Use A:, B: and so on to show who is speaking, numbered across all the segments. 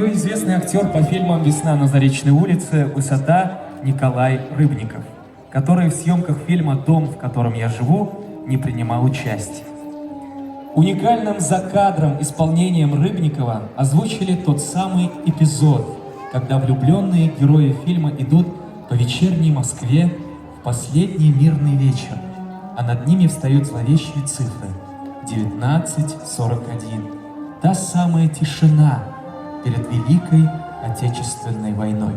A: ее известный актер по фильмам «Весна на Заречной улице», «Высота» Николай Рыбников, который в съемках фильма «Дом, в котором я живу» не принимал участия. Уникальным закадром исполнением Рыбникова озвучили тот самый эпизод, когда влюбленные герои фильма идут по вечерней Москве в последний мирный вечер, а над ними встают зловещие цифры 1941. Та самая тишина перед Великой Отечественной войной.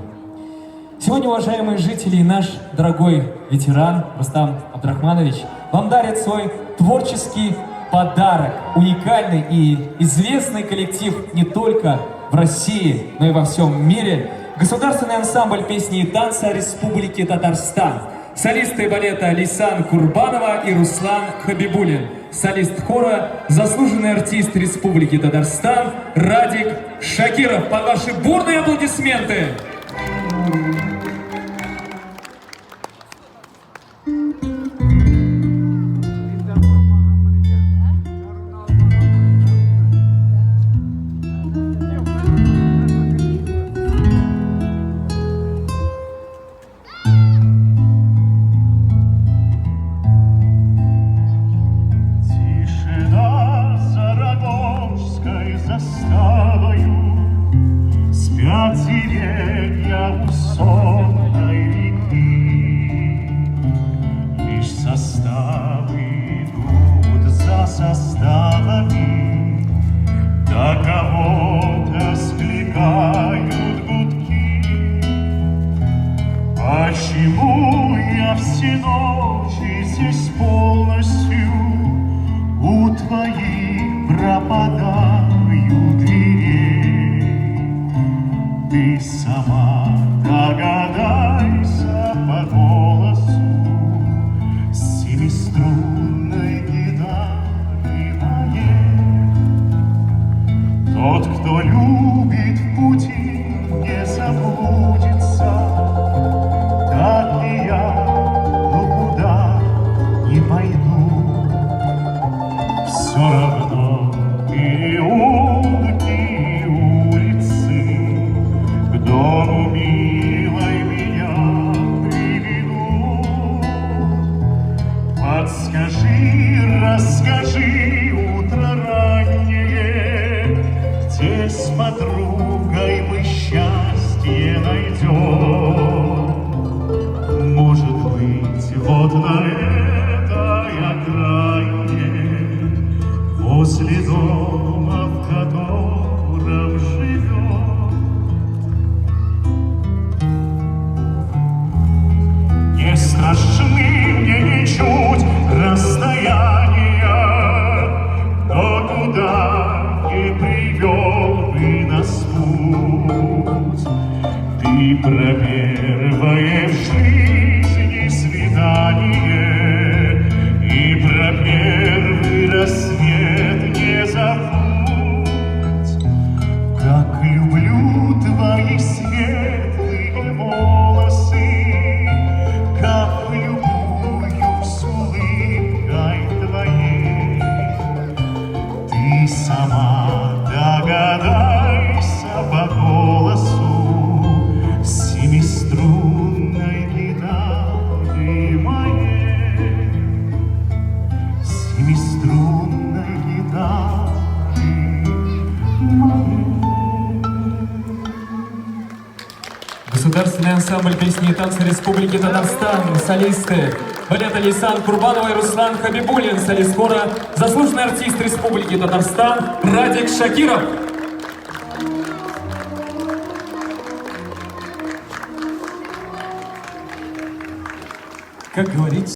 A: Сегодня, уважаемые жители, и наш дорогой ветеран Рустам Абдрахманович вам дарит свой творческий подарок. Уникальный и известный коллектив не только в России, но и во всем мире. Государственный ансамбль песни и танца Республики Татарстан. Солисты балета Лейсан Курбанова и Руслан Хабибуллин. Солист хора, заслуженный артист Республики Татарстан Радик Шакиров. Под ваши бурные аплодисменты!
B: Спят деревья у сонной реки, лишь составы идут за составами, до кого-то скликают гудки. Почему я все ночи здесь полностью у твоих пропадаю дверей? Ты сама догадайся по голосу семиструнной гитары моей. Тот, кто любит в пути, не заблудится, как и я, но куда не пойду. Все равно переулки и улицы к дому милой меня приведут. Подскажи, расскажи, утро раннее, где с подругой мы счастье найдем. Может быть, вот на этой окраине, возле дома, в котором живем. Не страшны мне ничуть расстояния, но куда не привел бы нас путь. Ты про первое в жизни свидание и про первый рассвет не забудь. Как люблю твои светлые волосы, как любуюсь улыбкой твоей. Ты сама догадайся по голосу семиструнной гитары моей. Семиструнной гитары моей.
A: Государственный ансамбль песни и танца Республики Татарстан. Солисты балета Лейсан Курбанова и Руслан Хабибуллин. Солист хора, заслуженный артист Республики Татарстан Радик Шакиров. Как говорится,